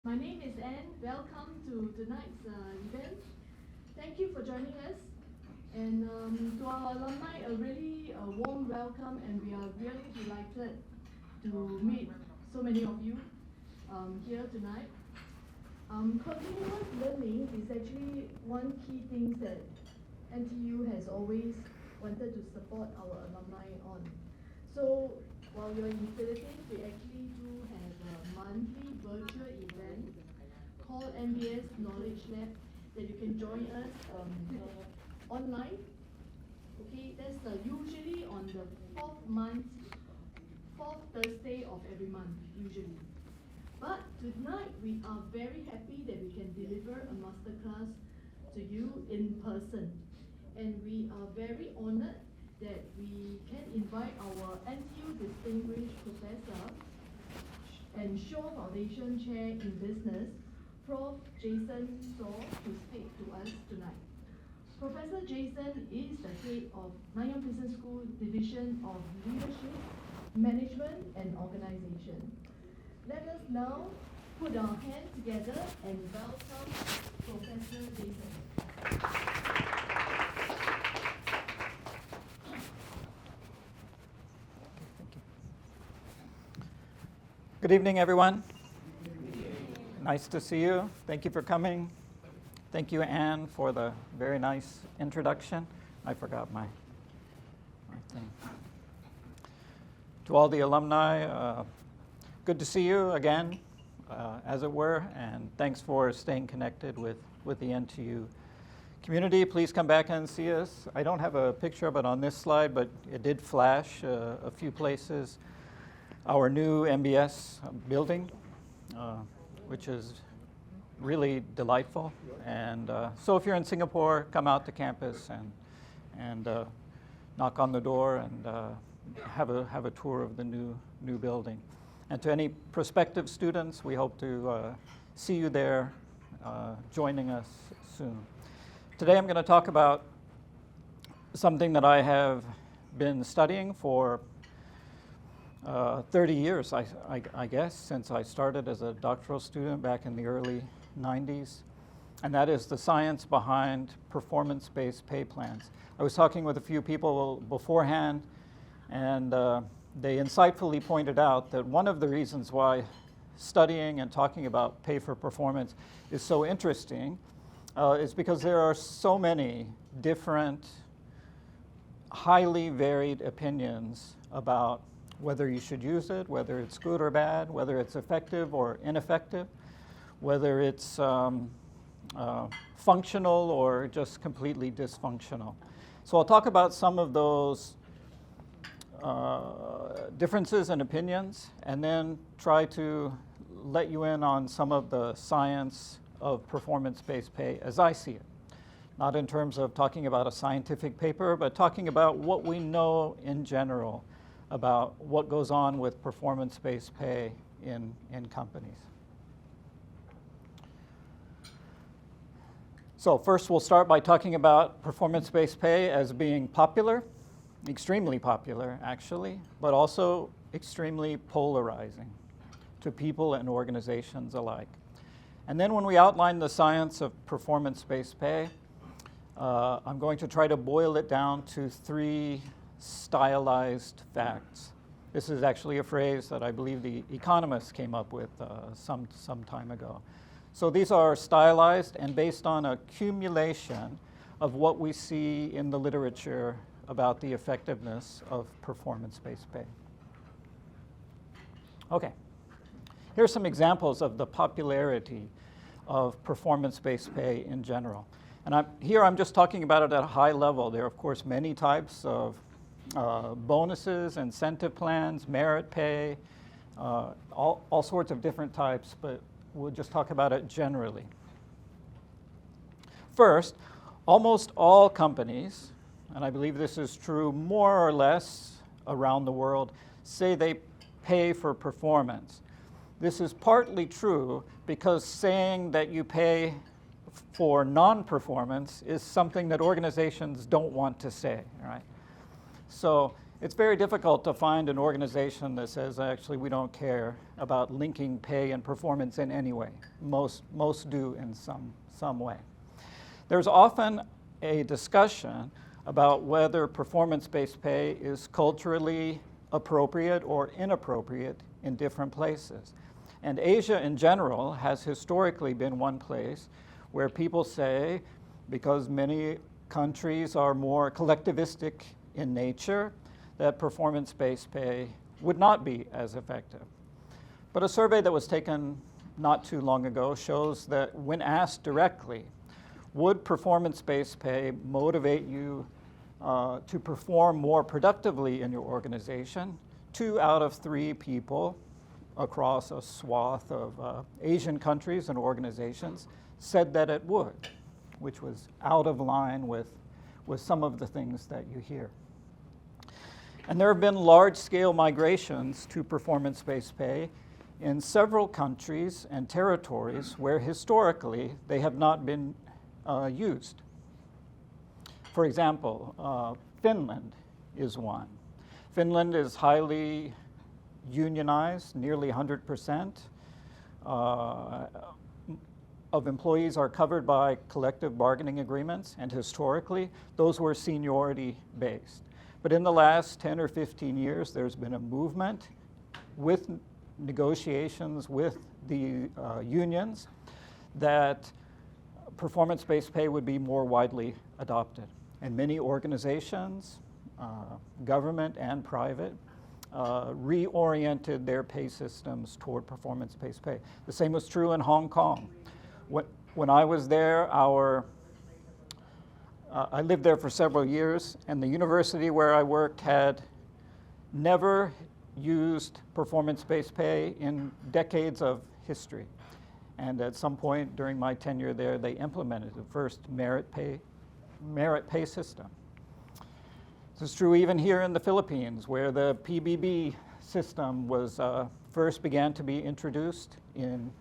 My name is Anne. Welcome to tonight's event. Thank you for joining us. And to our alumni, a really warm welcome, and we are really delighted to meet so many of you here tonight. Continuous learning is actually one key thing that NTU has always wanted to support our alumni on. So while you're in Philippines, we actually do have a monthly virtual event called NBS Knowledge Lab that you can join us online. Okay, that's usually on the fourth Thursday of every month, usually. But tonight we are very happy that we can deliver a masterclass to you in person. And we are very honored that we can invite our NTU Distinguished Professor and Shaw Foundation Chair in Business, Prof. Jason Saw, to speak to us tonight. Professor Jason is the head of Nanyang Business School Division of Leadership, Management and Organization. Let us now put our hands together and welcome Professor Jason. Good evening, everyone. Nice to see you. Thank you for coming. Thank you, Anne, for the very nice introduction. I forgot my thing. To all the alumni, good to see you again, as it were, and thanks for staying connected with the NTU community. Please come back and see us. I don't have a picture of it on this slide, but it did flash a few places. Our new NBS building, which is really delightful. And so if you're in Singapore, come out to campus and knock on the door and have a tour of the new building. And to any prospective students, we hope to see you there joining us soon. Today I'm going to talk about something that I have been studying for 30 years, I guess, since I started as a doctoral student back in the early 90s, and that is the science behind performance-based pay plans. I was talking with a few people beforehand, and they insightfully pointed out that one of the reasons why studying and talking about pay for performance is so interesting is because there are so many different, highly varied opinions about whether you should use it, whether it's good or bad, whether it's effective or ineffective, whether it's functional or just completely dysfunctional. So I'll talk about some of those differences in opinions and then try to let you in on some of the science of performance-based pay as I see it. Not in terms of talking about a scientific paper, but talking about what we know in general about what goes on with performance-based pay in companies. So first we'll start by talking about performance-based pay as being popular, extremely popular actually, but also extremely polarizing to people and organizations alike. And then when we outline the science of performance-based pay, I'm going to try to boil it down to three stylized facts. This is actually a phrase that I believe the economists came up with some time ago. So these are stylized and based on accumulation of what we see in the literature about the effectiveness of performance-based pay. Okay, here's some examples of the popularity of performance-based pay in general. And I'm just talking about it at a high level. There are, of course, many types of bonuses, incentive plans, merit pay, all sorts of different types, but we'll just talk about it generally. First, almost all companies, and I believe this is true more or less around the world, say they pay for performance. This is partly true because saying that you pay for non-performance is something that organizations don't want to say, right? So It's very difficult to find an organization that says, actually, we don't care about linking pay and performance in any way. Most do in some way. There's often a discussion about whether performance-based pay is culturally appropriate or inappropriate in different places. And Asia in general has historically been one place where people say, because many countries are more collectivistic in nature, that performance-based pay would not be as effective. But a survey that was taken not too long ago shows that when asked directly, would performance-based pay motivate you to perform more productively in your organization? 2 out of 3 people across a swath of Asian countries and organizations said that it would, which was out of line with some of the things that you hear. And there have been large-scale migrations to performance-based pay in several countries and territories where historically they have not been used. For example, Finland is one. Finland is highly unionized, nearly 100%. Of employees are covered by collective bargaining agreements, and historically, those were seniority-based. But in the last 10 or 15 years, there's been a movement with negotiations with the unions that performance-based pay would be more widely adopted. And many organizations, government and private, reoriented their pay systems toward performance-based pay. The same was true in Hong Kong. When I was there, I lived there for several years, and the university where I worked had never used performance-based pay in decades of history. And at some point during my tenure there, they implemented the first merit pay system. This is true even here in the Philippines, where the PBB system was first began to be introduced in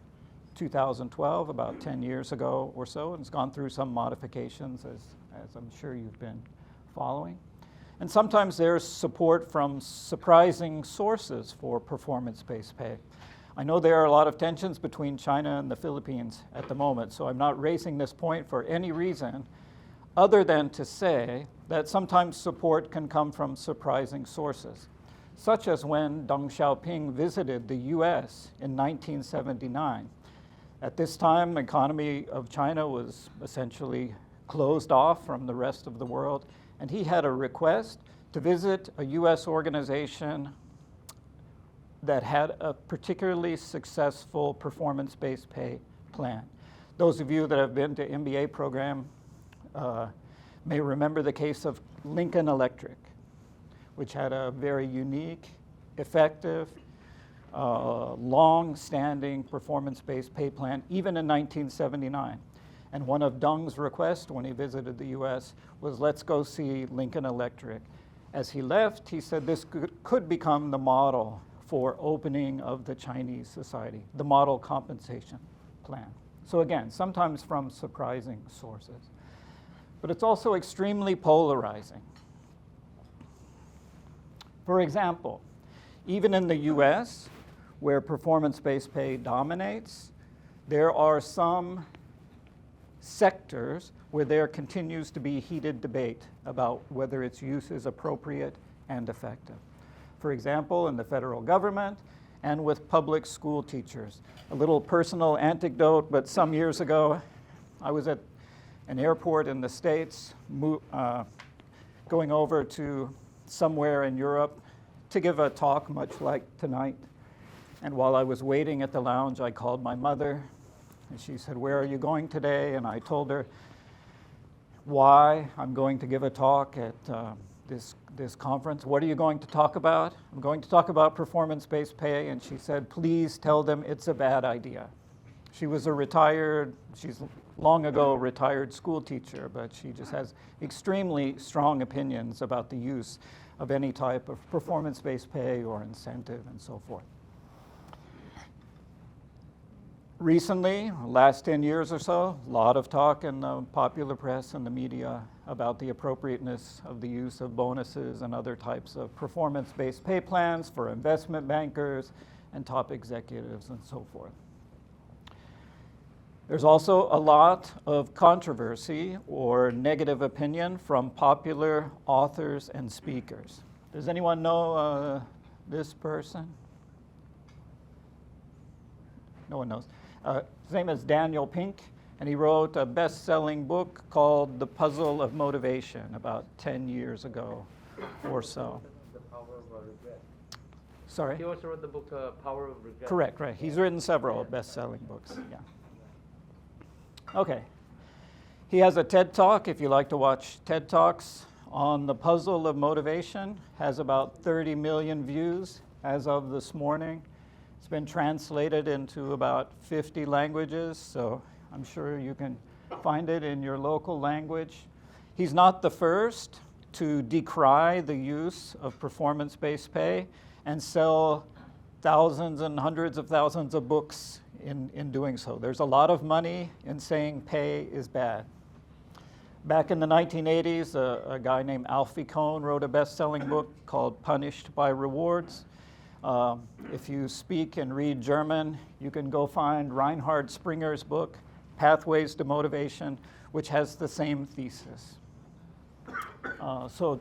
2012, about 10 years ago or so, and it's gone through some modifications, as I'm sure you've been following. And sometimes there's support from surprising sources for performance-based pay. I know there are a lot of tensions between China and the Philippines at the moment, so I'm not raising this point for any reason other than to say that sometimes support can come from surprising sources, such as when Deng Xiaoping visited the US in 1979. At this time, the economy of China was essentially closed off from the rest of the world, and he had a request to visit a US organization that had a particularly successful performance-based pay plan. Those of you that have been to MBA program may remember the case of Lincoln Electric, which had a very unique, effective, long-standing performance-based pay plan, even in 1979. And one of Deng's requests when he visited the US was, let's go see Lincoln Electric. As he left, he said this could become the model for opening of the Chinese society, the model compensation plan. So again, sometimes from surprising sources. But it's also extremely polarizing. For example, even in the US, where performance-based pay dominates, there are some sectors where there continues to be heated debate about whether its use is appropriate and effective. For example, in the federal government and with public school teachers. A little personal anecdote, but some years ago, I was at an airport in the States, going over to somewhere in Europe to give a talk much like tonight. And while I was waiting at the lounge, I called my mother, and she said, "Where are you going today?" And I told her why I'm going to give a talk at this conference. "What are you going to talk about?" "I'm going to talk about performance-based pay." And she said, "Please tell them it's a bad idea." She was she's long ago retired school teacher, but she just has extremely strong opinions about the use of any type of performance-based pay or incentive and so forth. Recently, last 10 years or so, a lot of talk in the popular press and the media about the appropriateness of the use of bonuses and other types of performance-based pay plans for investment bankers and top executives and so forth. There's also a lot of controversy or negative opinion from popular authors and speakers. Does anyone know this person? No one knows. His name is Daniel Pink, and he wrote a best-selling book called The Puzzle of Motivation about 10 years ago or so. The Power of Regret. Sorry? He also wrote the book Power of Regret. Correct, right. He's written several best-selling books, yeah. Okay. He has a TED Talk, if you like to watch TED Talks, on The Puzzle of Motivation. Has about 30 million views as of this morning. It's been translated into about 50 languages, so I'm sure you can find it in your local language. He's not the first to decry the use of performance-based pay and sell thousands and hundreds of thousands of books in doing so. There's a lot of money in saying pay is bad. Back in the 1980s, a guy named Alfie Kohn wrote a best-selling book called Punished by Rewards. If you speak and read German, you can go find Reinhard Springer's book, Pathways to Motivation, which has the same thesis. So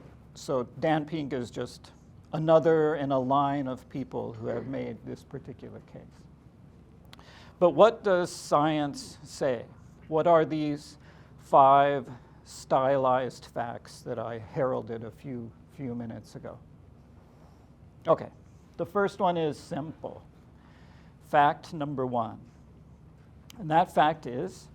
Dan Pink is just another in a line of people who have made this particular case. But what does science say? What are these 5 stylized facts that I heralded a few minutes ago? Okay, the first one is simple. Fact number 1. And that fact is,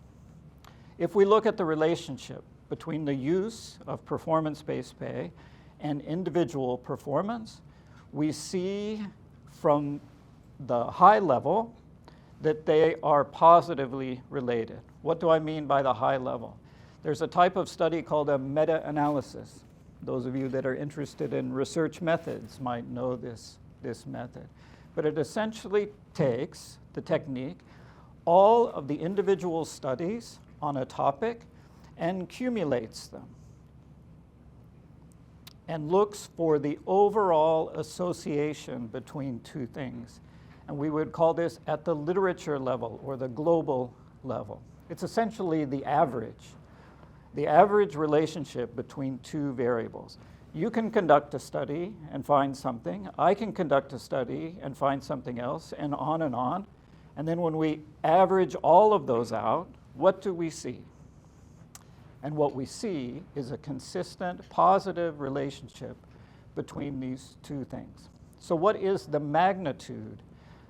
if we look at the relationship between the use of performance-based pay and individual performance, we see from the high level that they are positively related. What do I mean by the high level? There's a type of study called a meta-analysis. Those of you that are interested in research methods might know this method. But it essentially takes the technique, all of the individual studies on a topic, and cumulates them, and looks for the overall association between two things. And we would call this at the literature level or the global level. It's essentially the average relationship between two variables. You can conduct a study and find something. I can conduct a study and find something else, and on and on. And then when we average all of those out, what do we see? And what we see is a consistent positive relationship between these two things. So what is the magnitude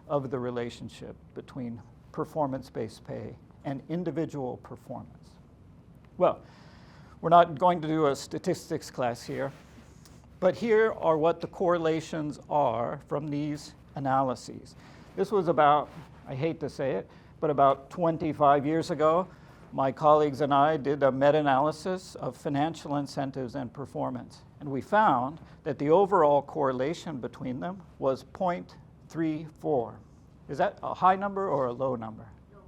of the relationship between performance-based pay and individual performance? Well, we're not going to do a statistics class here, but here are what the correlations are from these analyses. This was about, I hate to say it, but about 25 years ago, my colleagues and I did a meta-analysis of financial incentives and performance. And we found that the overall correlation between them was 0.34. Is that a high number or a low number? No.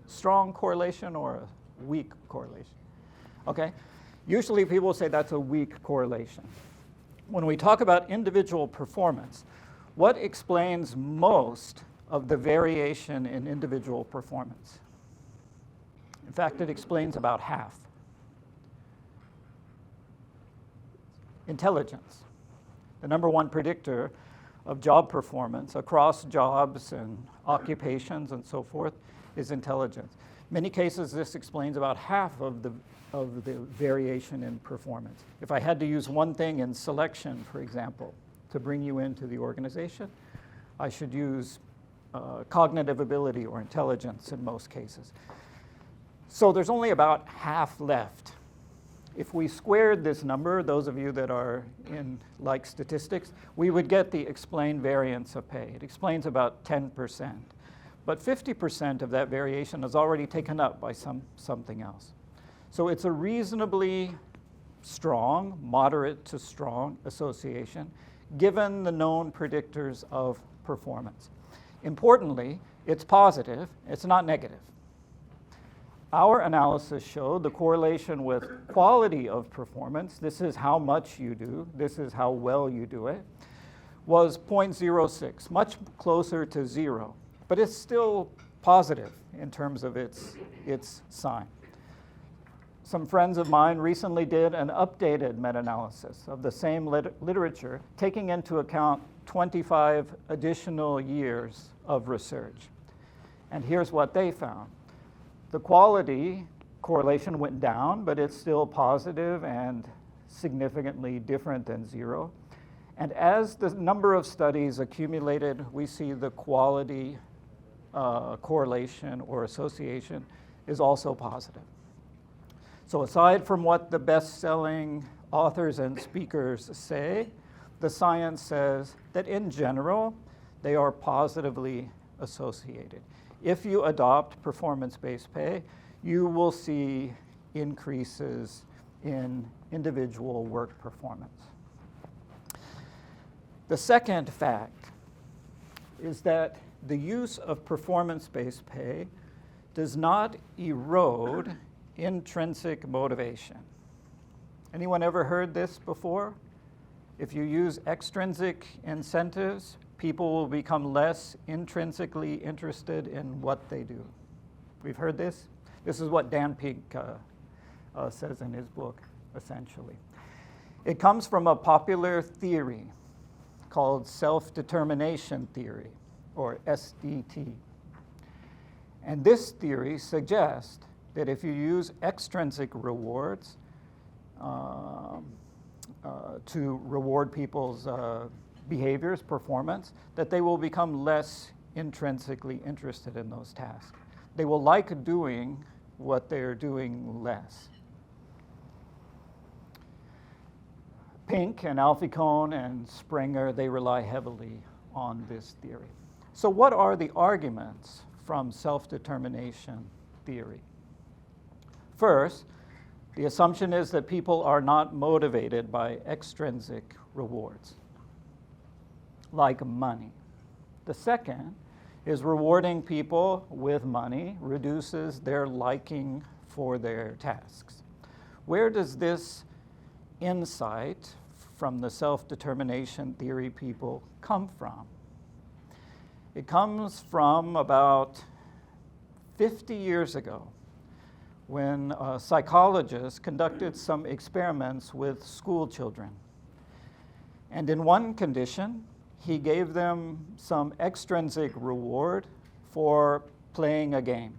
Strong correlation or a weak correlation? Okay. Usually people say that's a weak correlation. When we talk about individual performance, what explains most of the variation in individual performance? In fact, it explains about half. Intelligence. The number one predictor of job performance across jobs and occupations and so forth is intelligence. In many cases, this explains about half of the variation in performance. If I had to use one thing in selection, for example, to bring you into the organization, I should use cognitive ability or intelligence in most cases. So there's only about half left. If we squared this number, those of you that are in like statistics, we would get the explained variance of pay. It explains about 10%. But 50% of that variation is already taken up by something else. So it's a reasonably strong, moderate to strong association, given the known predictors of performance. Importantly, it's positive, it's not negative. Our analysis showed the correlation with quality of performance, this is how much you do, this is how well you do it, was 0.06, much closer to 0. But it's still positive in terms of its sign. Some friends of mine recently did an updated meta-analysis of the same literature, taking into account 25 additional years of research. And here's what they found. The quality correlation went down, but it's still positive and significantly different than 0. And as the number of studies accumulated, we see the quality correlation or association is also positive. So aside from what the best-selling authors and speakers say, the science says that in general, they are positively associated. If you adopt performance-based pay, you will see increases in individual work performance. The second fact is that the use of performance-based pay does not erode intrinsic motivation. Anyone ever heard this before? If you use extrinsic incentives, people will become less intrinsically interested in what they do. We've heard this? This is what Dan Pink says in his book, essentially. It comes from a popular theory called self-determination theory, or SDT. And this theory suggests that if you use extrinsic rewards to reward people's behaviors, performance, that they will become less intrinsically interested in those tasks. They will like doing what they're doing less. Pink and Alfie Kohn and Springer, they rely heavily on this theory. So what are the arguments from self-determination theory? First, the assumption is that people are not motivated by extrinsic rewards, like money. The second is rewarding people with money reduces their liking for their tasks. Where does this insight from the self-determination theory people come from? It comes from about 50 years ago when a psychologist conducted some experiments with school children. And in one condition, he gave them some extrinsic reward for playing a game,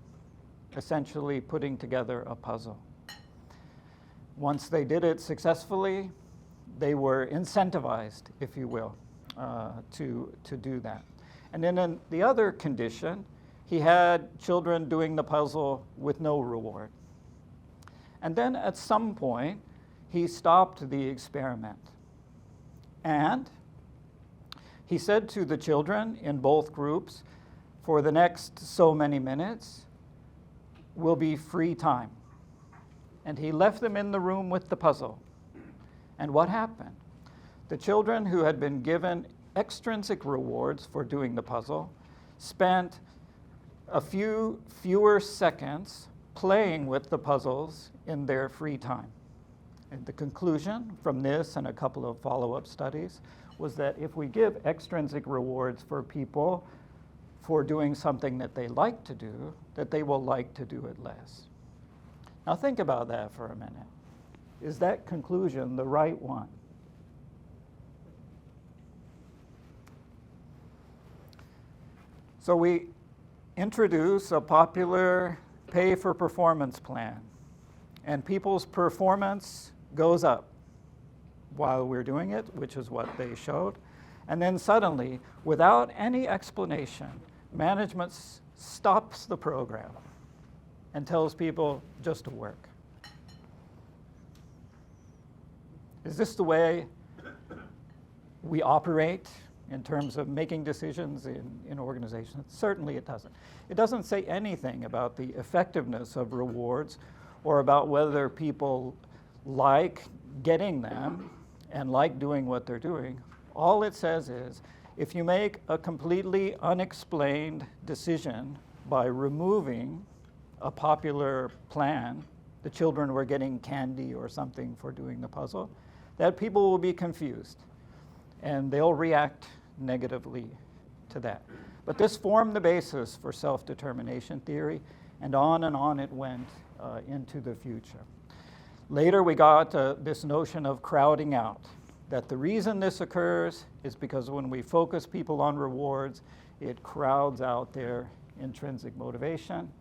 essentially putting together a puzzle. Once they did it successfully, they were incentivized, if you will, to do that. And then in the other condition, he had children doing the puzzle with no reward. And then at some point, he stopped the experiment. And he said to the children in both groups, for the next so many minutes will be free time. And he left them in the room with the puzzle. And what happened? The children who had been given extrinsic rewards for doing the puzzle spent a few fewer seconds playing with the puzzles in their free time. And the conclusion from this and a couple of follow-up studies was that if we give extrinsic rewards for people for doing something that they like to do, that they will like to do it less. Now think about that for a minute. Is that conclusion the right one? So we introduce a popular pay for performance plan, and people's performance goes up while we're doing it, which is what they showed. And then suddenly, without any explanation, management stops the program and tells people just to work. Is this the way we operate in terms of making decisions in organizations? Certainly it doesn't. It doesn't say anything about the effectiveness of rewards or about whether people like getting them and like doing what they're doing. All it says is, if you make a completely unexplained decision by removing a popular plan, the children were getting candy or something for doing the puzzle, that people will be confused and they'll react negatively to that. But this formed the basis for self-determination theory, and on it went into the future. Later we got this notion of crowding out, that the reason this occurs is because when we focus people on rewards, it crowds out their intrinsic motivation.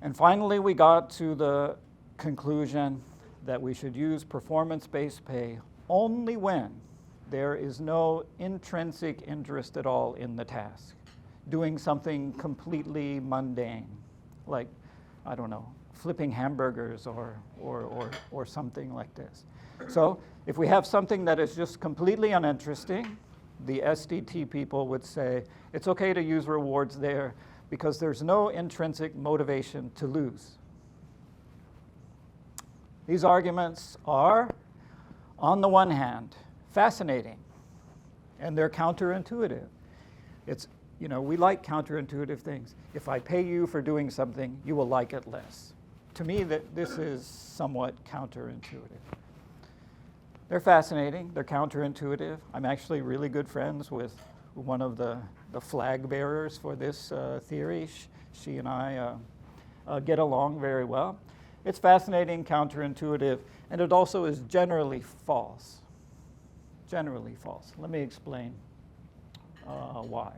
And finally, we got to the conclusion that we should use performance-based pay only when there is no intrinsic interest at all in the task, doing something completely mundane, like, I don't know, flipping hamburgers or something like this. So if we have something that is just completely uninteresting, the SDT people would say, it's okay to use rewards there because there's no intrinsic motivation to lose. These arguments are, on the one hand, fascinating, and they're counterintuitive. It's, we like counterintuitive things. If I pay you for doing something, you will like it less. To me, this is somewhat counterintuitive. They're fascinating, they're counterintuitive. I'm actually really good friends with one of the flag bearers for this theory. She and I get along very well. It's fascinating, counterintuitive, and it also is generally false. Generally false. Let me explain why.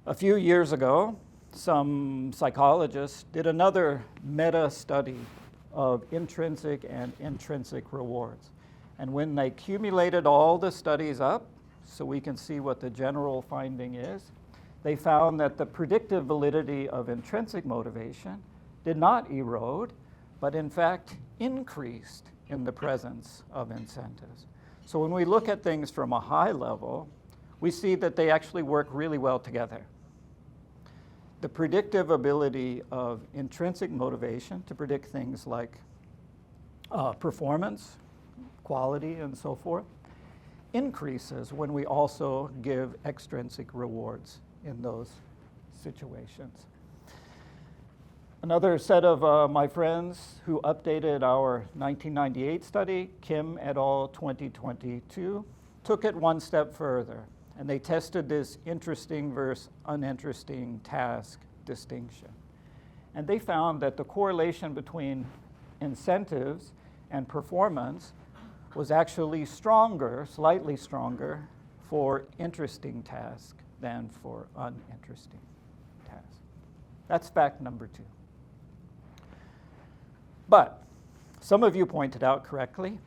A few years ago, some psychologists did another meta-study of intrinsic and intrinsic rewards. And when they accumulated all the studies up, so we can see what the general finding is, they found that the predictive validity of intrinsic motivation did not erode, but in fact increased in the presence of incentives. So when we look at things from a high level, we see that they actually work really well together. The predictive ability of intrinsic motivation to predict things like performance, quality, and so forth, increases when we also give extrinsic rewards in those situations. Another set of my friends who updated our 1998 study, Kim et al. 2022, took it one step further, and they tested this interesting versus uninteresting task distinction. And they found that the correlation between incentives and performance was actually stronger, slightly stronger, for interesting tasks than for uninteresting tasks. That's fact number 2. But some of you pointed out correctly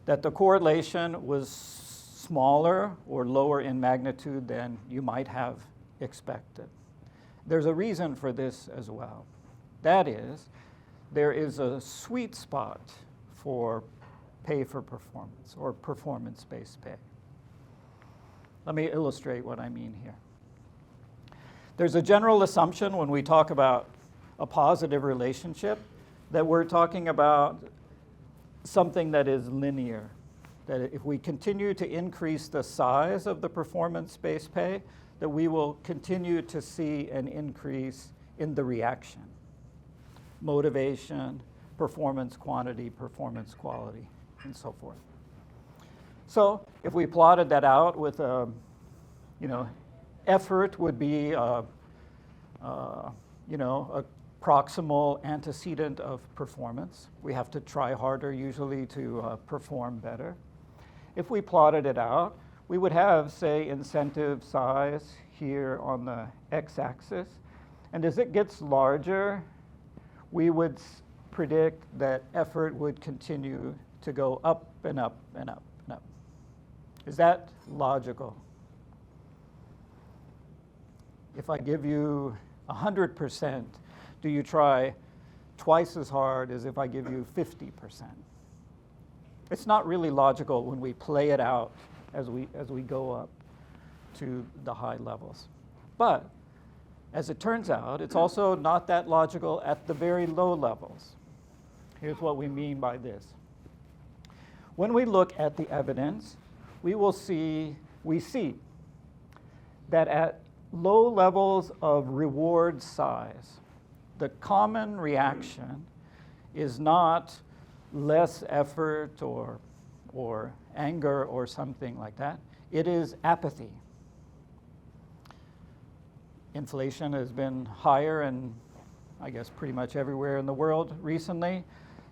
that the correlation was smaller or lower in magnitude than you might have expected. There's a reason for this as well. That is, there is a sweet spot for pay for performance or performance-based pay. Let me illustrate what I mean here. There's a general assumption when we talk about a positive relationship that we're talking about something that is linear, that if we continue to increase the size of the performance-based pay, that we will continue to see an increase in the reaction, motivation, performance quantity, performance quality, and so forth. So if we plotted that out with effort would be a proximal antecedent of performance. We have to try harder usually to perform better. If we plotted it out, we would have, say, incentive size here on the x-axis. And as it gets larger, we would predict that effort would continue to go up and up and up and up. Is that logical? If I give you 100%, do you try twice as hard as if I give you 50%? It's not really logical when we play it out as we go up to the high levels. But as it turns out, it's also not that logical at the very low levels. Here's what we mean by this. When we look at the evidence, we see that at low levels of reward size, the common reaction is not less effort or anger or something like that. It is apathy. Inflation has been higher in, I guess, pretty much everywhere in the world recently.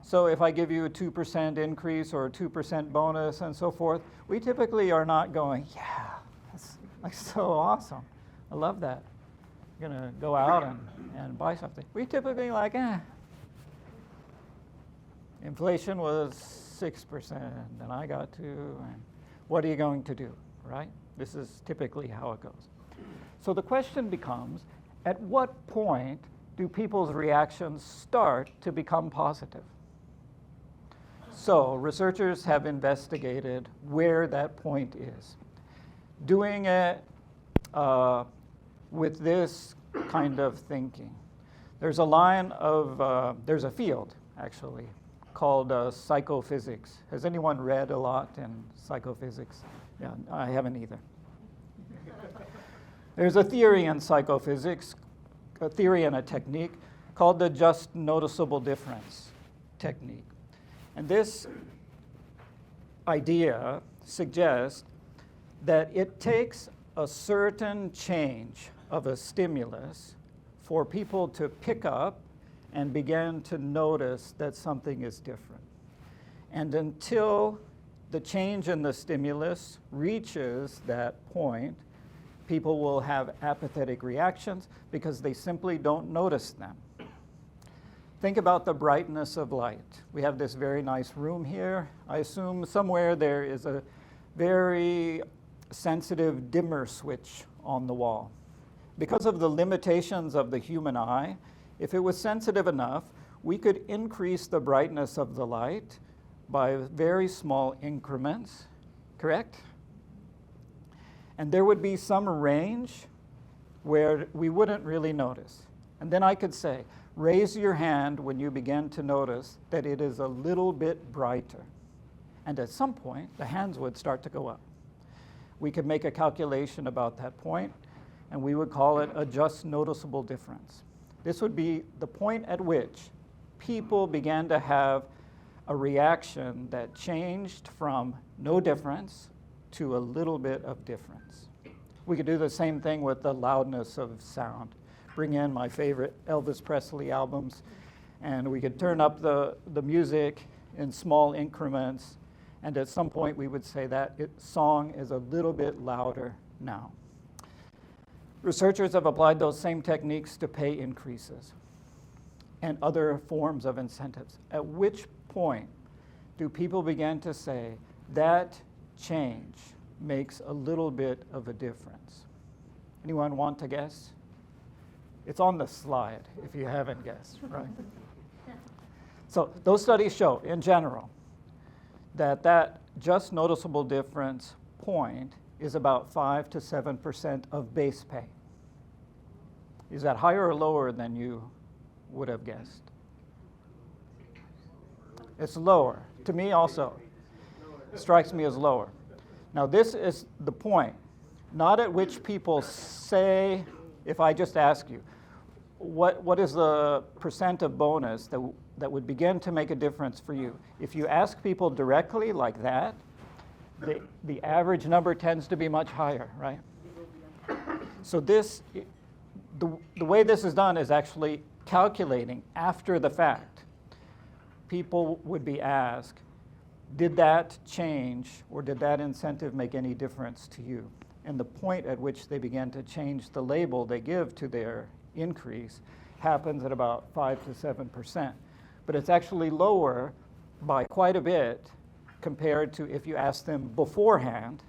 So if I give you a 2% increase or a 2% bonus and so forth, we typically are not going, yeah, that's like so awesome. I love that. I'm going to go out and buy something. We typically like, inflation was 6%, and I got 2, and what are you going to do, right? This is typically how it goes. So the question becomes, at what point do people's reactions start to become positive? So researchers have investigated where that point is. Doing it with this kind of thinking. There's a field, actually, called psychophysics. Has anyone read a lot in psychophysics? Yeah, I haven't either. There's a theory in psychophysics, a theory and a technique called the just noticeable difference technique. And this idea suggests that it takes a certain change of a stimulus for people to pick up and begin to notice that something is different. And until the change in the stimulus reaches that point, people will have apathetic reactions because they simply don't notice them. Think about the brightness of light. We have this very nice room here. I assume somewhere there is a very sensitive dimmer switch on the wall. Because of the limitations of the human eye, if it was sensitive enough, we could increase the brightness of the light by very small increments, correct? And there would be some range where we wouldn't really notice. And then I could say, raise your hand when you begin to notice that it is a little bit brighter. And at some point, the hands would start to go up. We could make a calculation about that point, and we would call it a just noticeable difference. This would be the point at which people began to have a reaction that changed from no difference to a little bit of difference. We could do the same thing with the loudness of sound. Bring in my favorite Elvis Presley albums, and we could turn up the music in small increments, and at some point we would say that song is a little bit louder now. Researchers have applied those same techniques to pay increases and other forms of incentives. At which point do people begin to say that change makes a little bit of a difference? Anyone want to guess? It's on the slide if you haven't guessed, right? So those studies show, in general, that just noticeable difference point is about 5 to 7% of base pay. Is that higher or lower than you would have guessed? It's lower. To me also, it strikes me as lower. Now this is the point, not at which people say, if I just ask you, what is the percent of bonus that would begin to make a difference for you? If you ask people directly like that, the average number tends to be much higher, right? So this, the way this is done is actually calculating after the fact. People would be asked, did that change or did that incentive make any difference to you? And the point at which they begin to change the label they give to their increase happens at about 5 to 7%. But it's actually lower by quite a bit compared to if you ask them beforehand,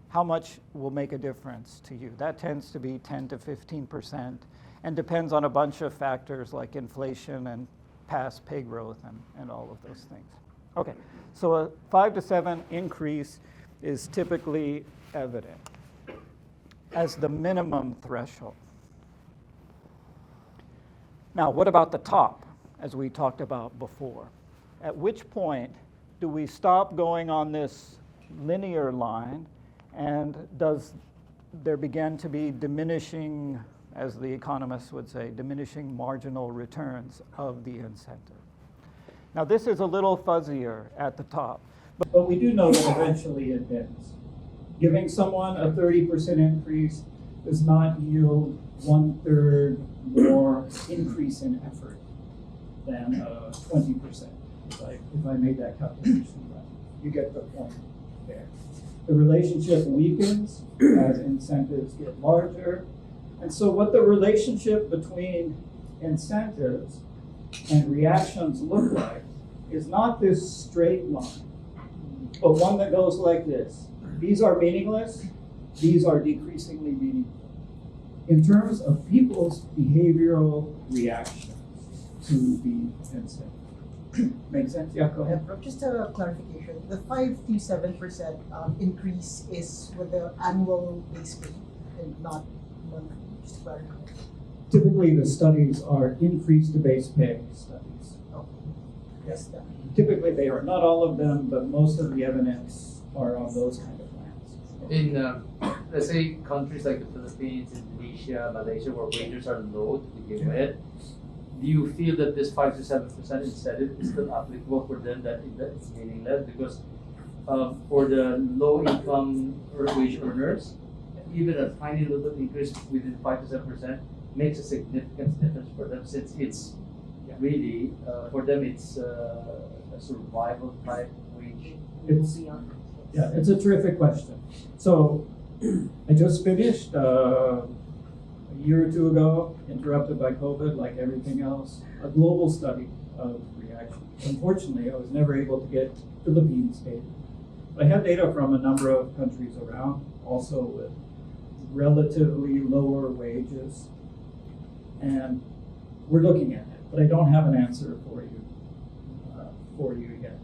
how much will make a difference to you? That tends to be 10 to 15% and depends on a bunch of factors like inflation and past pay growth and all of those things. Okay, so a 5 to 7 increase is typically evident as the minimum threshold. Now, what about the top, as we talked about before? At which point do we stop going on this linear line, and does there begin to be diminishing, as the economists would say, diminishing marginal returns of the incentive? Now, this is a little fuzzier at the top. But we do know that eventually it ends. Giving someone a 30% increase does not yield 1/3 more increase in effort than 20%, if I made that calculation right. You get the point there. The relationship weakens as incentives get larger. And so what the relationship between incentives and reactions look like is not this straight line, but one that goes like this. These are meaningless, these are decreasingly meaningful. In terms of people's behavioral reactions to the incentive. Make sense? Yeah, go ahead. Just a clarification. The 5 to 7% increase is with the annual base pay and not monthly. Just to clarify. Typically, the studies are increased base pay studies. Okay. Yes, that. Typically, they are. Not all of them, but most of the evidence are on those kind of plans. In, let's say, countries like the Philippines, Indonesia, Malaysia, where wages are low to begin with, do you feel that this 5 to 7% incentive is still applicable for them, that it's meaningless? Because for the low-income wage earners, even a tiny little increase within 5 to 7% makes a significant difference for them, since it's really, for them, it's a survival type wage. It's a terrific question. So I just finished a year or two ago, interrupted by COVID, like everything else, a global study of reaction. Unfortunately, I was never able to get Philippines data. But I have data from a number of countries around, also with relatively lower wages. And we're looking at it, but I don't have an answer for you yet.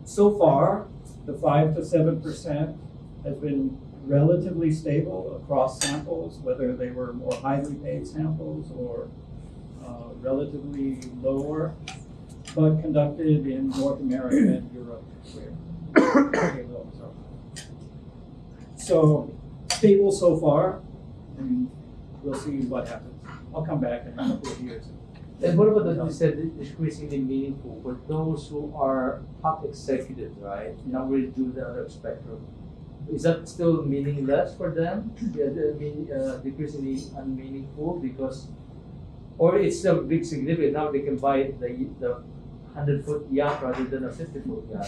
So far, the 5 to 7% has been relatively stable across samples, whether they were more highly paid samples or relatively lower, but conducted in North America and Europe, where payloads are high. So stable so far, and we'll see what happens. I'll come back in a couple of years. And what about that you said increasingly meaningful for those who are top executives, right? Now we do the other spectrum. Is that still meaningless for them? Decreasingly unmeaningful because, or it's still big significant. Now they can buy the 100-foot yacht rather than a 50-foot yacht.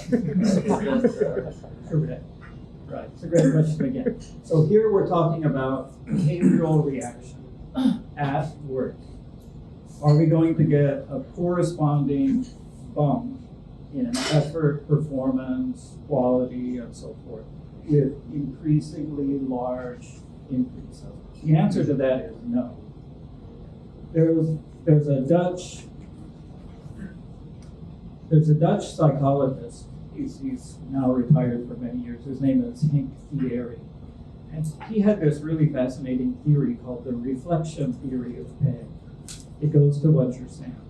Correct. Right. It's a great question again. So here we're talking about behavioral reaction at work. Are we going to get a corresponding bump in effort, performance, quality, and so forth with increasingly large increases? The answer to that is no. There's a Dutch psychologist. He's now retired for many years. His name is Henk Thierry. And he had this really fascinating theory called the reflection theory of pay. It goes to what you're saying.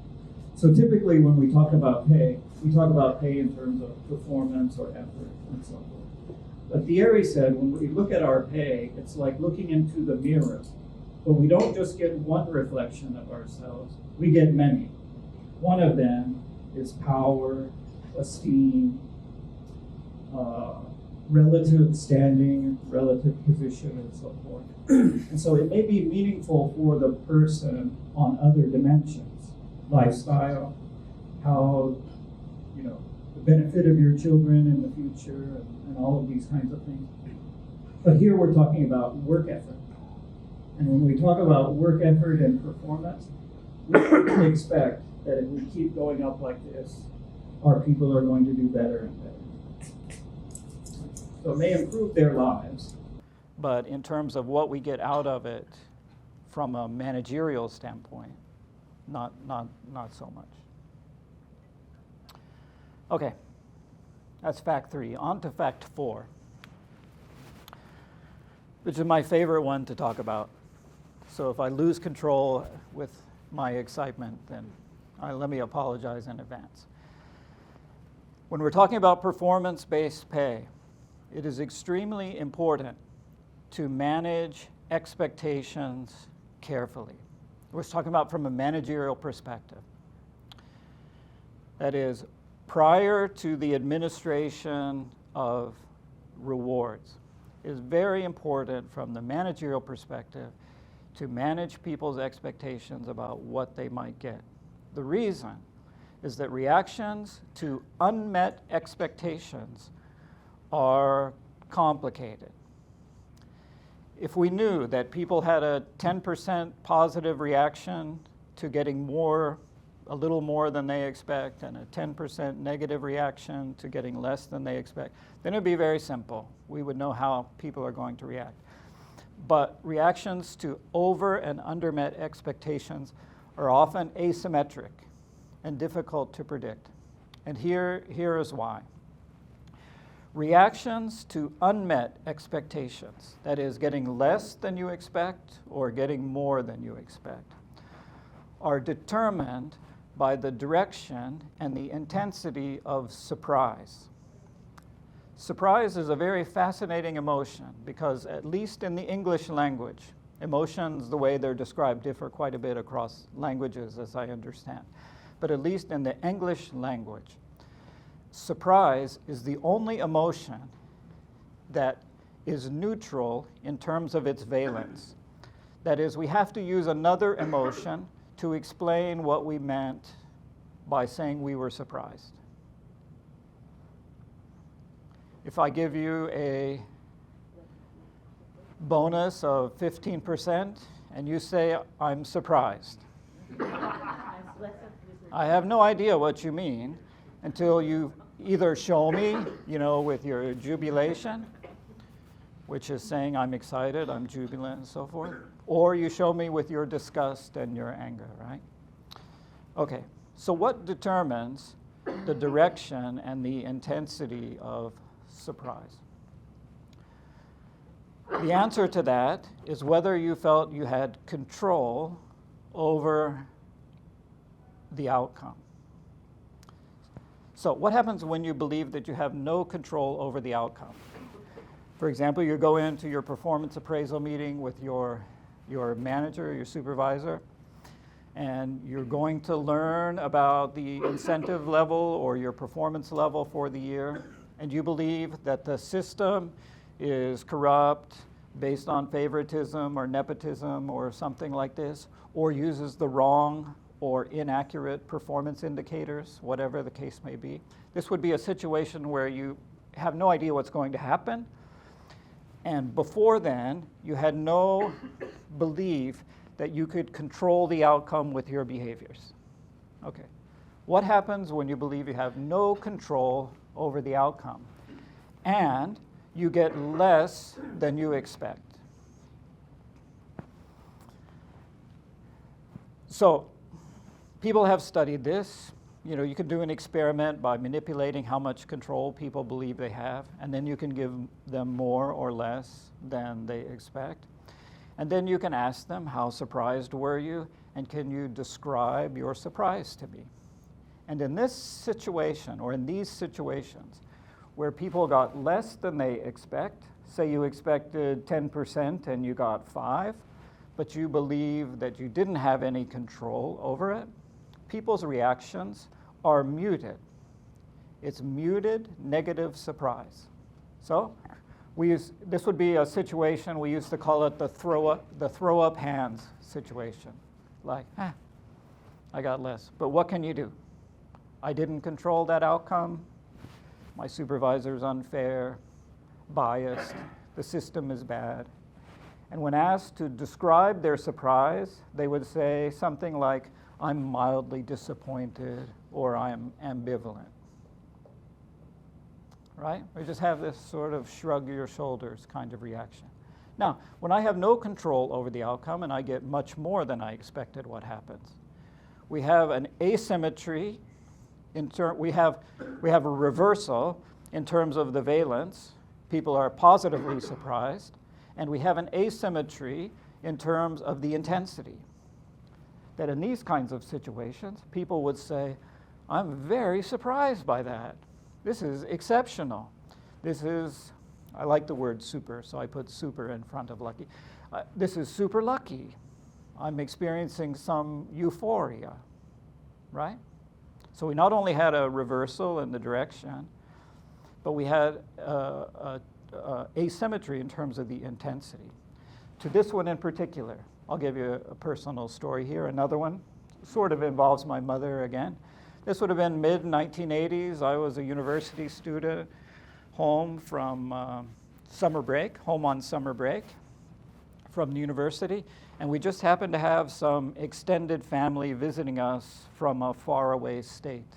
So typically when we talk about pay, we talk about pay in terms of performance or effort and so forth. But Thierry said when we look at our pay, it's like looking into the mirror. But we don't just get one reflection of ourselves, we get many. One of them is power, esteem, relative standing, relative position, and so forth. And so it may be meaningful for the person on other dimensions, lifestyle, how, the benefit of your children in the future, and all of these kinds of things. But here we're talking about work effort. And when we talk about work effort and performance, we can expect that if we keep going up like this, our people are going to do better and better. So it may improve their lives. But in terms of what we get out of it from a managerial standpoint, not so much. Okay, that's fact 3. On to fact 4, which is my favorite one to talk about. So if I lose control with my excitement, then let me apologize in advance. When we're talking about performance-based pay, it is extremely important to manage expectations carefully. We're talking about from a managerial perspective. That is, prior to the administration of rewards, it is very important from the managerial perspective to manage people's expectations about what they might get. The reason is that reactions to unmet expectations are complicated. If we knew that people had a 10% positive reaction to getting more, a little more than they expect, and a 10% negative reaction to getting less than they expect, then it would be very simple. We would know how people are going to react. But reactions to over and undermet expectations are often asymmetric and difficult to predict. And here is why. Reactions to unmet expectations, that is, getting less than you expect or getting more than you expect, are determined by the direction and the intensity of surprise. Surprise is a very fascinating emotion because, at least in the English language, emotions, the way they're described, differ quite a bit across languages, as I understand. But at least in the English language, surprise is the only emotion that is neutral in terms of its valence. That is, we have to use another emotion to explain what we meant by saying we were surprised. If I give you a bonus of 15% and you say, I'm surprised, I have no idea what you mean until you either show me, with your jubilation, which is saying I'm excited, I'm jubilant, and so forth, or you show me with your disgust and your anger, right? Okay, so what determines the direction and the intensity of surprise? The answer to that is whether you felt you had control over the outcome. So what happens when you believe that you have no control over the outcome? For example, you go into your performance appraisal meeting with your manager, your supervisor, and you're going to learn about the incentive level or your performance level for the year, and you believe that the system is corrupt based on favoritism or nepotism or something like this, or uses the wrong or inaccurate performance indicators, whatever the case may be. This would be a situation where you have no idea what's going to happen, and before then, you had no belief that you could control the outcome with your behaviors. Okay. What happens when you believe you have no control over the outcome and you get less than you expect? So, people have studied this. You can do an experiment by manipulating how much control people believe they have, and then you can give them more or less than they expect. And then you can ask them, how surprised were you? And can you describe your surprise to me? And in this situation, or in these situations, where people got less than they expect, say you expected 10% and you got 5, but you believe that you didn't have any control over it, people's reactions are muted. It's muted negative surprise. So this would be a situation, we used to call it the throw up hands situation. Like, I got less. But what can you do? I didn't control that outcome. My supervisor's unfair, biased, the system is bad. And when asked to describe their surprise, they would say something like, I'm mildly disappointed, or I'm ambivalent. Right? We just have this sort of shrug your shoulders kind of reaction. Now, when I have no control over the outcome and I get much more than I expected, what happens? We have an asymmetry. We have a reversal in terms of the valence. People are positively surprised. And we have an asymmetry in terms of the intensity. That in these kinds of situations, people would say, I'm very surprised by that. This is exceptional. This is I like the word super, so I put super in front of lucky. This is super lucky. I'm experiencing some euphoria, right? So we not only had a reversal in the direction, but we had asymmetry in terms of the intensity. To this one in particular, I'll give you a personal story here. Another one sort of involves my mother again. This would have been mid-1980s. I was a university student, home from summer break, home on summer break from the university, and we just happened to have some extended family visiting us from a faraway state.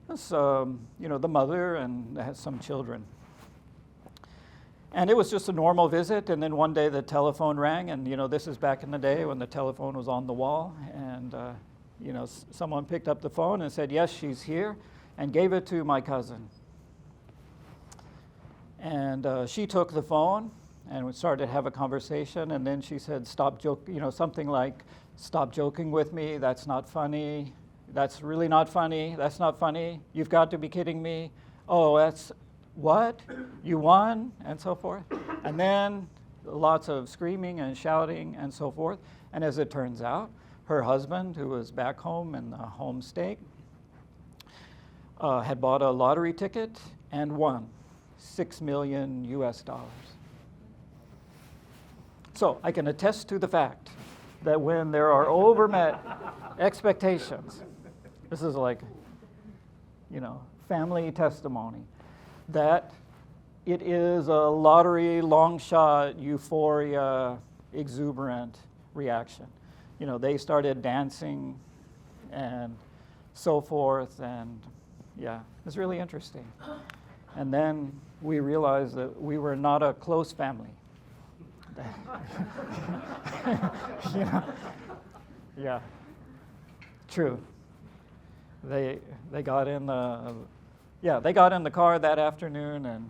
It was, the mother and has some children. And it was just a normal visit, and then one day the telephone rang, and this is back in the day when the telephone was on the wall, and someone picked up the phone and said, yes, she's here, and gave it to my cousin. And she took the phone, and we started to have a conversation, and then she said, stop joking, something like, stop joking with me, that's not funny, that's really not funny, that's not funny, you've got to be kidding me, oh, that's, what, you won, and so forth. And then lots of screaming and shouting and so forth, and as it turns out, her husband, who was back home in the home state, had bought a lottery ticket and won $6 million US. So I can attest to the fact that when there are overmet expectations, this is like, family testimony, that it is a lottery, long shot, euphoria, exuberant reaction. They started dancing and so forth, and yeah, it's really interesting. And then we realized that we were not a close family. Yeah, true. They got in the car that afternoon, and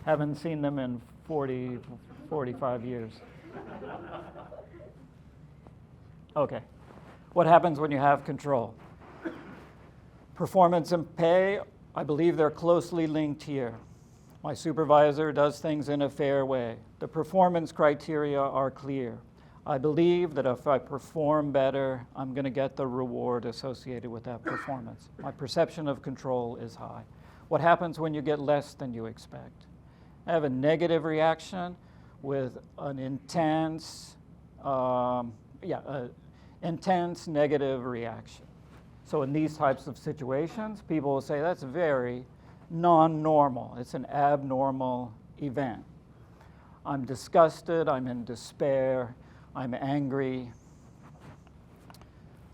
haven't seen them in 45 years. Okay, what happens when you have control? Performance and pay, I believe they're closely linked here. My supervisor does things in a fair way. The performance criteria are clear. I believe that if I perform better, I'm going to get the reward associated with that performance. My perception of control is high. What happens when you get less than you expect? I have a negative reaction with an intense negative reaction. So in these types of situations, people will say that's very non-normal. It's an abnormal event. I'm disgusted, I'm in despair, I'm angry,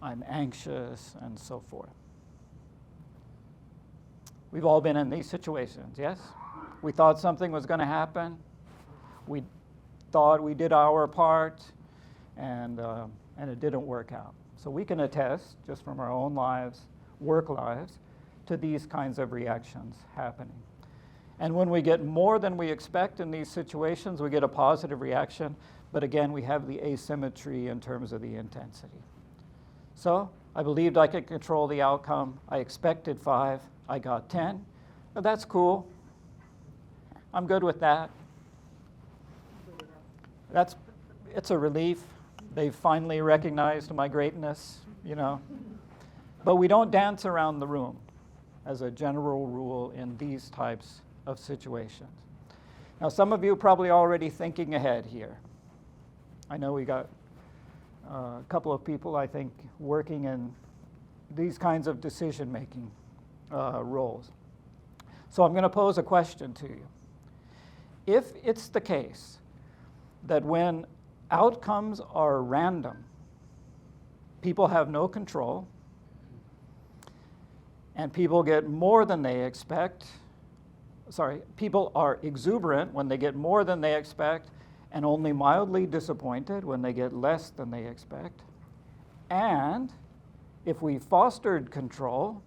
I'm anxious, and so forth. We've all been in these situations, yes? We thought something was going to happen. We thought we did our part, and it didn't work out. So we can attest, just from our own lives, work lives, to these kinds of reactions happening. And when we get more than we expect in these situations, we get a positive reaction, but again, we have the asymmetry in terms of the intensity. So I believed I could control the outcome. I expected 5, I got 10. But that's cool. I'm good with that. It's a relief. They've finally recognized my greatness, But we don't dance around the room as a general rule in these types of situations. Now, some of you are probably already thinking ahead here. I know we got a couple of people, I think, working in these kinds of decision-making roles. So I'm going to pose a question to you. If it's the case that when outcomes are random, people have no control, and people get more than they expect, people are exuberant when they get more than they expect, and only mildly disappointed when they get less than they expect. And if we fostered control,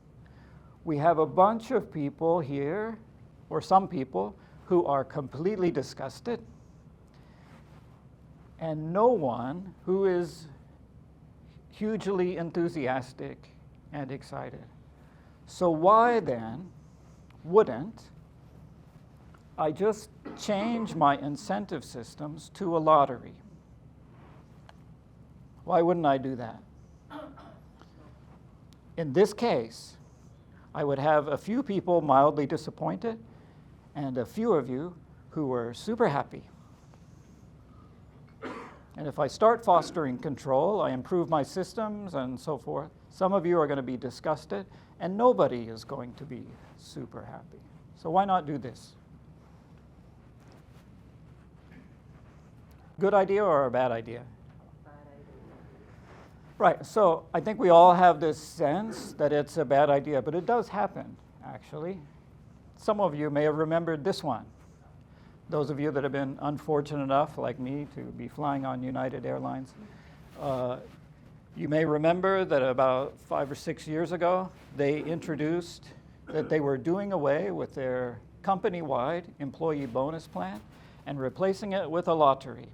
we have a bunch of people here, or some people, who are completely disgusted, and no one who is hugely enthusiastic and excited. So why then wouldn't I just change my incentive systems to a lottery. Why wouldn't I do that? In this case, I would have a few people mildly disappointed and a few of you who were super happy. And if I start fostering control, I improve my systems and so forth, some of you are going to be disgusted, and nobody is going to be super happy. So why not do this? Good idea or a bad idea? Right, so I think we all have this sense that it's a bad idea, but it does happen, actually. Some of you may have remembered this one. Those of you that have been unfortunate enough, like me, to be flying on United Airlines, you may remember that about 5 or 6 years ago, they introduced that they were doing away with their company-wide employee bonus plan and replacing it with a lottery.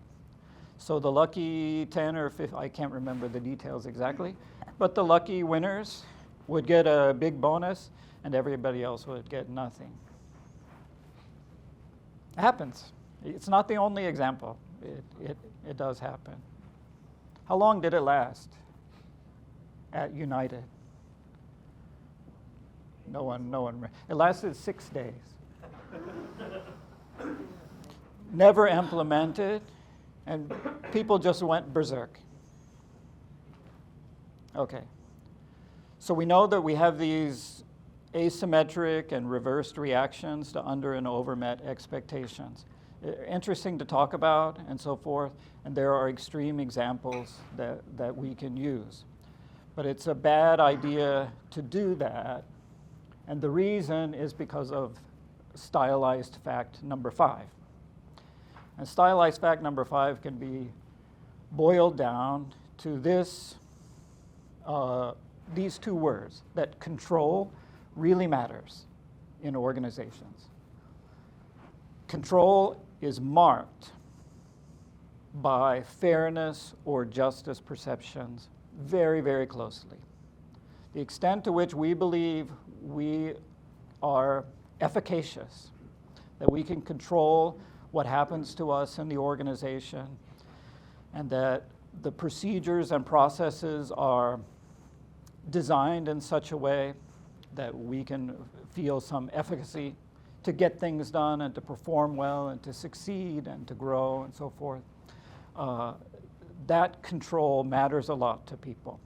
So the lucky 10 or 15, I can't remember the details exactly, but the lucky winners would get a big bonus and everybody else would get nothing. It happens. It's not the only example. It does happen. How long did it last at United? No one. It lasted 6 days. Never implemented, and people just went berserk. Okay. So we know that we have these asymmetric and reversed reactions to under and over met expectations. Interesting to talk about and so forth, and there are extreme examples that we can use. But it's a bad idea to do that, and the reason is because of stylized fact number 5. And stylized fact number 5 can be boiled down to these 2 words, that control really matters in organizations. Control is marked by fairness or justice perceptions very, very closely. The extent to which we believe we are efficacious, that we can control what happens to us in the organization, and that the procedures and processes are designed in such a way that we can feel some efficacy to get things done and to perform well and to succeed and to grow and so forth. That control matters a lot to people.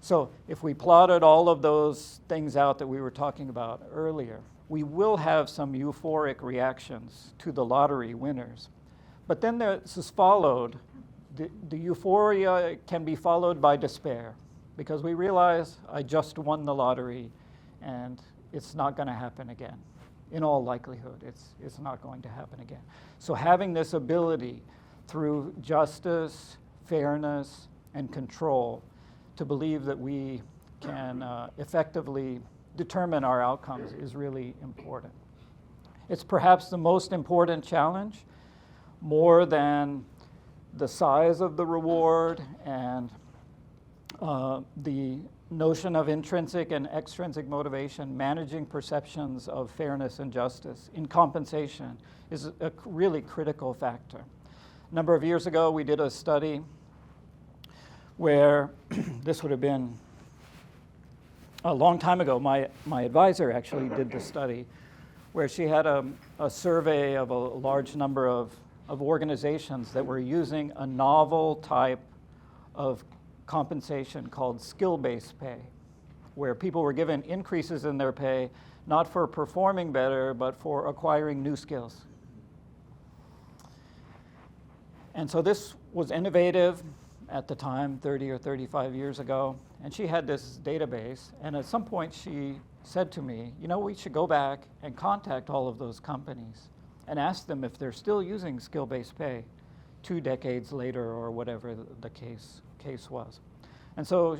So if we plotted all of those things out that we were talking about earlier, we will have some euphoric reactions to the lottery winners. But then this is followed, the euphoria can be followed by despair, because we realize I just won the lottery and it's not going to happen again. In all likelihood, it's not going to happen again. So having this ability through justice, fairness, and control to believe that we can effectively determine our outcomes is really important. It's perhaps the most important challenge, more than the size of the reward and the notion of intrinsic and extrinsic motivation. Managing perceptions of fairness and justice in compensation is a really critical factor. A number of years ago, we did a study where this would have been a long time ago. My advisor actually did the study where she had a survey of a large number of organizations that were using a novel type of compensation called skill-based pay, where people were given increases in their pay, not for performing better, but for acquiring new skills. And so this was innovative at the time, 30 or 35 years ago, and she had this database, and at some point she said to me, we should go back and contact all of those companies and ask them if they're still using skill-based pay 2 decades later or whatever the case was. And so,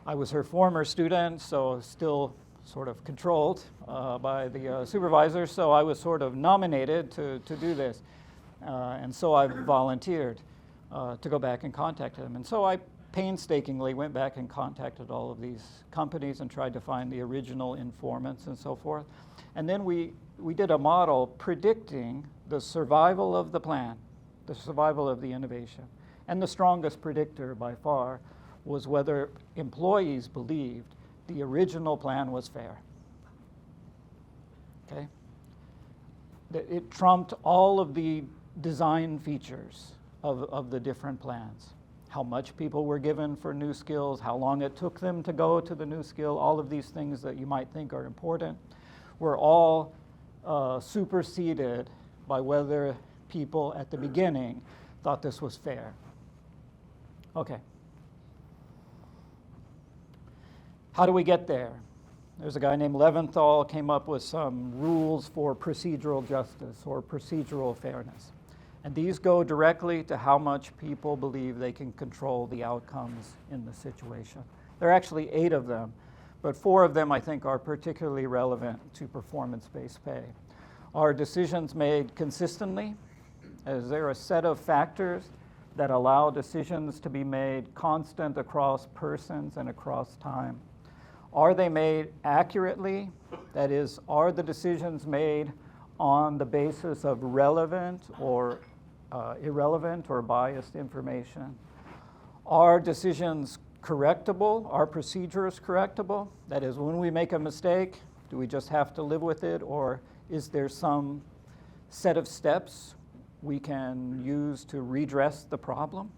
I was her former student, so still sort of controlled by the supervisor, so I was sort of nominated to do this. And so I volunteered to go back and contact them. And so I painstakingly went back and contacted all of these companies and tried to find the original informants and so forth. And then we did a model predicting the survival of the plan, the survival of the innovation. And the strongest predictor by far was whether employees believed the original plan was fair. Okay? It trumped all of the design features of the different plans. How much people were given for new skills, how long it took them to go to the new skill, all of these things that you might think are important were all superseded by whether people at the beginning thought this was fair. Okay. How do we get there? There's a guy named Leventhal came up with some rules for procedural justice or procedural fairness. And these go directly to how much people believe they can control the outcomes in the situation. There are actually 8 of them, but 4 of them I think are particularly relevant to performance-based pay. Are decisions made consistently? Is there a set of factors that allow decisions to be made constant across persons and across time? Are they made accurately? That is, are the decisions made on the basis of relevant or irrelevant or biased information? Are decisions correctable? Are procedures correctable? That is, when we make a mistake, do we just have to live with it, or is there some set of steps we can use to redress the problem?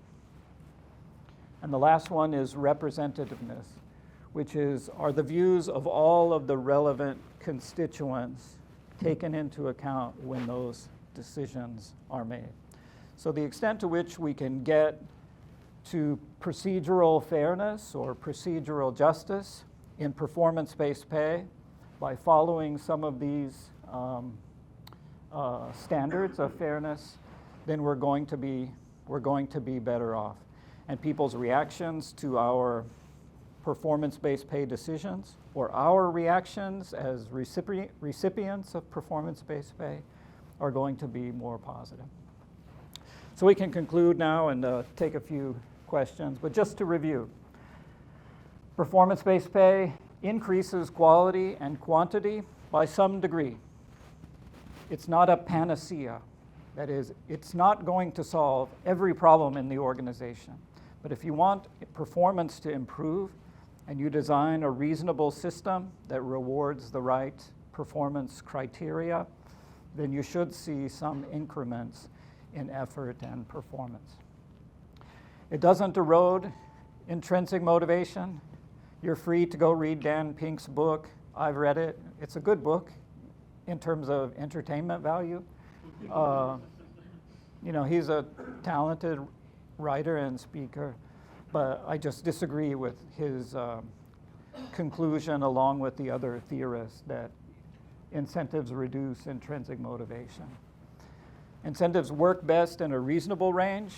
And the last one is representativeness, which is, are the views of all of the relevant constituents taken into account when those decisions are made? So the extent to which we can get to procedural fairness or procedural justice in performance-based pay by following some of these standards of fairness, then we're going to be better off. And people's reactions to our performance-based pay decisions, or our reactions as recipients of performance-based pay, are going to be more positive. So we can conclude now and take a few questions, but just to review. Performance-based pay increases quality and quantity by some degree. It's not a panacea. That is, it's not going to solve every problem in the organization. But if you want performance to improve and you design a reasonable system that rewards the right performance criteria, then you should see some increments in effort and performance. It doesn't erode intrinsic motivation. You're free to go read Dan Pink's book. I've read it. It's a good book in terms of entertainment value. He's a talented writer and speaker, but I just disagree with his conclusion, along with the other theorists, that incentives reduce intrinsic motivation. Incentives work best in a reasonable range.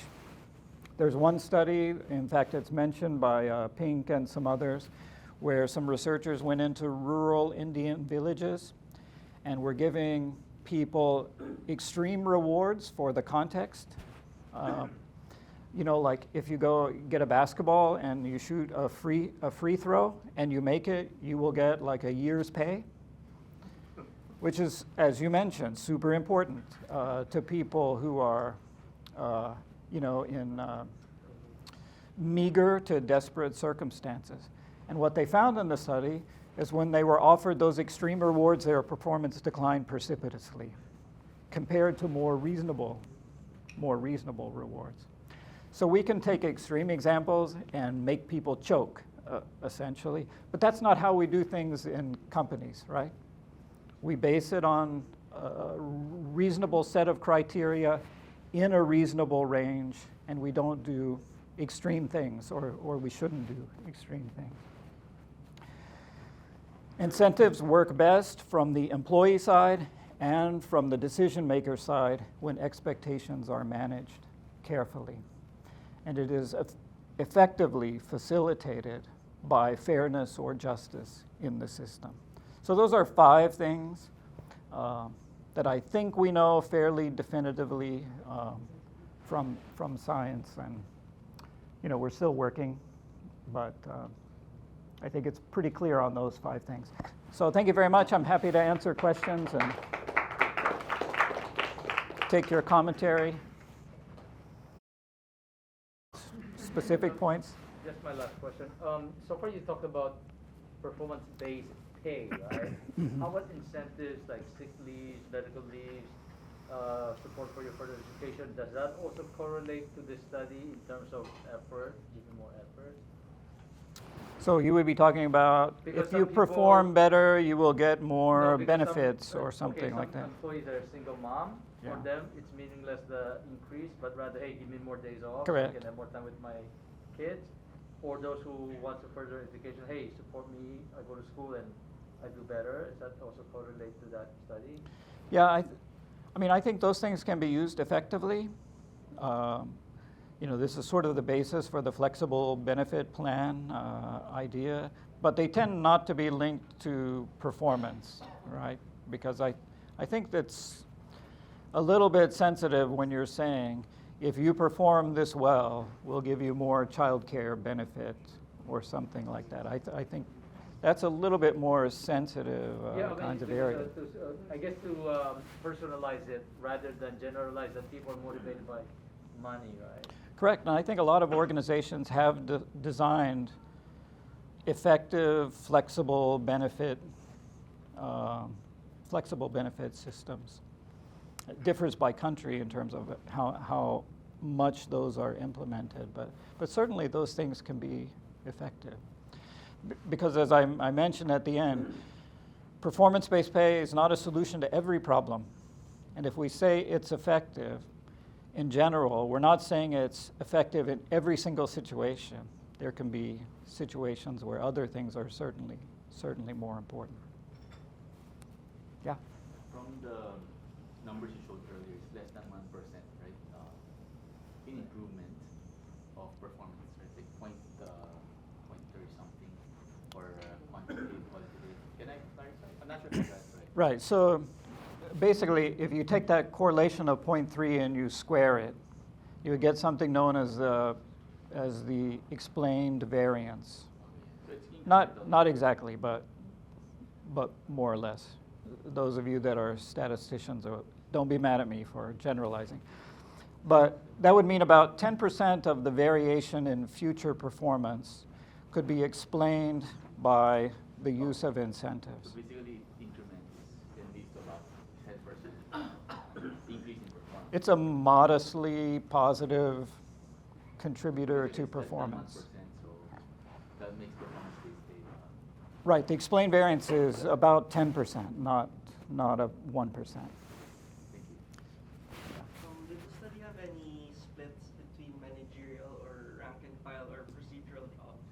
There's one study, in fact it's mentioned by Pink and some others, where some researchers went into rural Indian villages and were giving people extreme rewards for the context. Like if you go get a basketball and you shoot a free throw and you make it, you will get like a year's pay, which is, as you mentioned, super important to people who are, in meager to desperate circumstances. And what they found in the study is when they were offered those extreme rewards, their performance declined precipitously compared to more reasonable rewards. So we can take extreme examples and make people choke, essentially, but that's not how we do things in companies, right? We base it on a reasonable set of criteria in a reasonable range, and we don't do extreme things, or we shouldn't do extreme things. Incentives work best from the employee side and from the decision maker side when expectations are managed carefully. And it is effectively facilitated by fairness or justice in the system. So those are 5 things that I think we know fairly definitively from science, and we're still working But I think it's pretty clear on those 5 things. So thank you very much. I'm happy to answer questions and take your commentary. Specific points? Just my last question. So far you talked about performance-based pay, right? How about incentives like sick leaves, medical leaves, support for your further education? Does that also correlate to this study in terms of effort, giving more effort? So you would be talking about Because if some you people- perform better, you will get No, more because benefits or something like some that. employees are single mom. Yeah. For them, it's meaningless the increase, but rather, hey, give me more days off. Correct. So I can have more time with my kids. Or those who want to further education, hey, support me. I go to school and I do better. Does that also correlate to that study? Yeah, I mean, I think those things can be used effectively. You know, this is sort of the basis for the flexible benefit plan idea, but they tend not to be linked to performance, right? Because I think that's a little bit sensitive when you're saying, if you perform this well, we'll give you more child care benefit or something like that. I think that's a little bit more sensitive kinds of area. I guess to personalize it rather than generalize that people are motivated by money, right? Correct, and I think a lot of organizations have designed effective, flexible benefit systems. It differs by country in terms of how much those are implemented, but certainly those things can be effective. Because as I mentioned at the end, performance-based pay is not a solution to every problem. And if we say it's effective, in general, we're not saying it's effective in every single situation. There can be situations where other things are certainly more important. Yeah? From the numbers you showed earlier, it's less than 1%, right? In improvement of performance, right? Like point 30 something or quantitative, qualitative. Can I clarify? I'm not sure if that's right. Right. So basically, if you take that correlation of 0.3 and you square it, you would get something known as the explained variance. So it's Not exactly, but more or less. Those of you that are statisticians, don't be mad at me for generalizing. But that would mean about 10% of the variation in future performance could be explained by the use of incentives. So basically, increment can lead to about 10% increase in performance. It's a modestly positive contributor It's to less than performance. 1%, so that makes performance-based pay. Right, the explained variance is about 10%, not a 1%. Thank you. Did the study have any splits between managerial or rank and file or procedural jobs?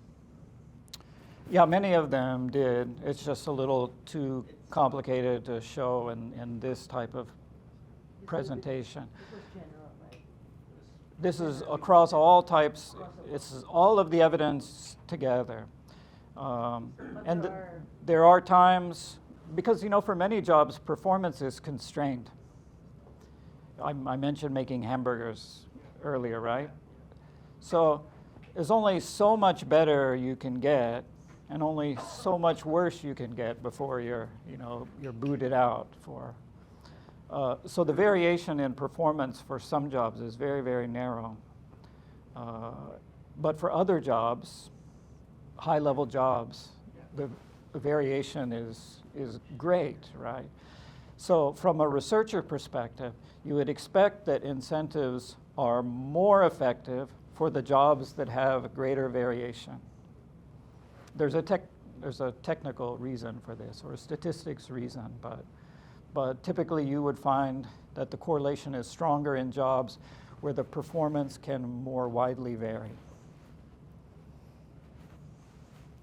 Yeah, many of them did. It's just a little too complicated to show in this type of presentation. This was general, right? This is across all types. It's all of the evidence together. And there are times, because for many jobs, performance is constrained. I mentioned making hamburgers earlier, right? So there's only so much better you can get, and only so much worse you can get before you're booted out for. So the variation in performance for some jobs is very, very narrow. But for other jobs, high-level jobs, the variation is great, right? So from a researcher perspective, you would expect that incentives are more effective for the jobs that have greater variation. There's a technical reason for this, or a statistics reason, but typically you would find that the correlation is stronger in jobs where the performance can more widely vary.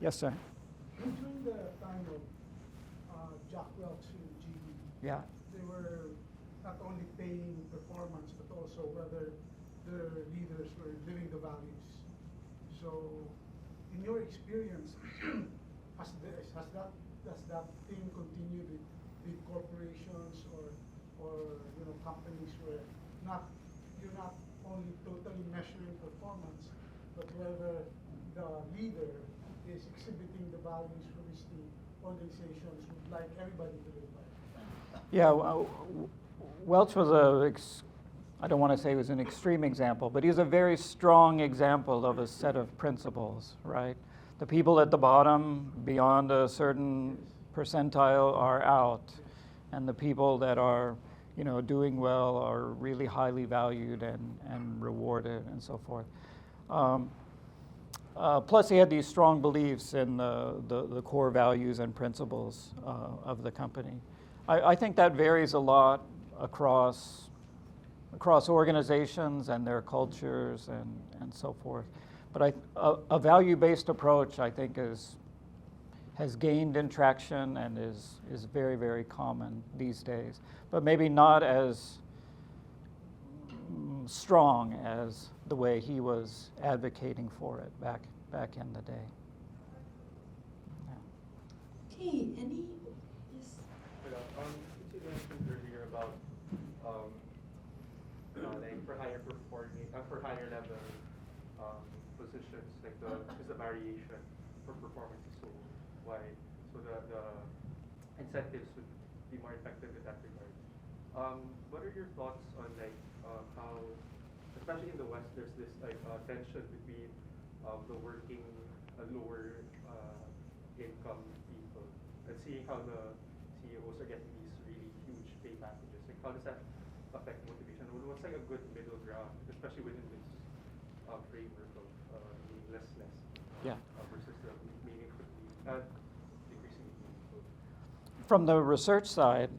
Yes, sir. During the time of Jack Welch and GE, Yeah. they were not only paying performance, but also whether their leaders were living the values. So, in your experience, does that thing continue with corporations or companies where you're not only totally measuring performance, but whether the leader is exhibiting the values for which the organizations would like everybody to live by. Yeah, Welch was I don't want to say he was an extreme example, but he's a very strong example of a set of principles, right? The people at the bottom, beyond a certain percentile, are out, and the people that are, doing well are really highly valued and rewarded and so forth. Plus, he had these strong beliefs in the core values and principles of the company. I think that varies a lot across organizations and their cultures and so forth. But a value-based approach, I think, has gained in traction and is very, very common these days. But maybe not as strong as the way he was advocating for it back in the day. Yeah. Okay, any? Yes. You mentioned earlier about like for higher performing, for higher level positions, like because the variation for performance is so wide, so the incentives would be more effective in that regard. What are your thoughts on like how, especially in the West, there's this like tension between the working lower income people and seeing how the CEOs are getting these really huge pay packages? Like how does that affect motivation? What's like a good middle ground, especially within this framework of being less Yeah. Versus the meaningfully increasingly meaningful? From the research side,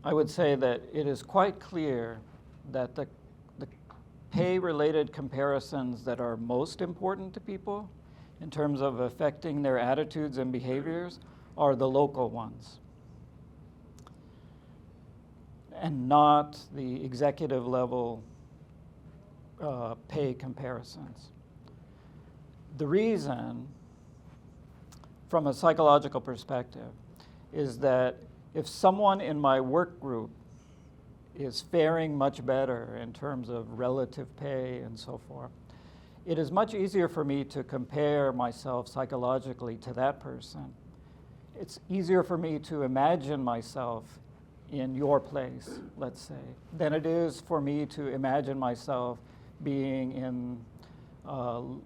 I would say that it is quite clear that the pay-related comparisons that are most important to people in terms of affecting their attitudes and behaviors are the local ones, and not the executive level pay comparisons. The reason, from a psychological perspective, is that if someone in my work group is faring much better in terms of relative pay and so forth, it is much easier for me to compare myself psychologically to that person. It's easier for me to imagine myself in your place, let's say, than it is for me to imagine myself being in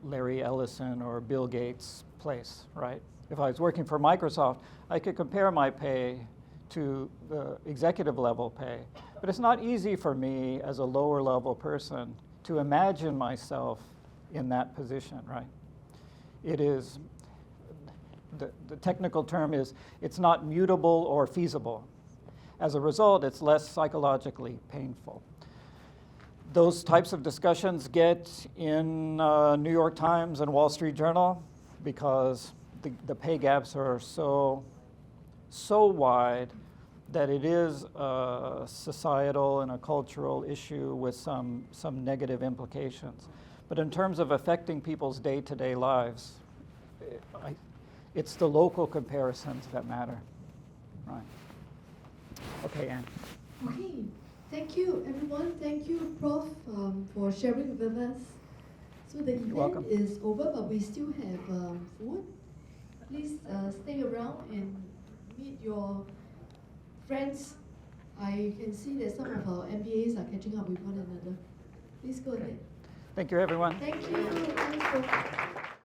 Larry Ellison or Bill Gates' place, right? If I was working for Microsoft, I could compare my pay to the executive level pay. But it's not easy for me as a lower level person to imagine myself in that position, right? It is, the technical term is, it's not mutable or feasible. As a result, it's less psychologically painful. Those types of discussions get in New York Times and Wall Street Journal because the pay gaps are so wide that it is a societal and a cultural issue with some negative implications. But in terms of affecting people's day-to-day lives, it's the local comparisons that matter. Right. Okay, Anne. Okay, thank you everyone. Thank you, Prof, for sharing with us. So the event welcome. is over, but we still have food. Please stay around and meet your friends. I can see that some of our MBAs are catching up with one another. Please go ahead. Thank you, everyone. Thank you. Thanks, Prof.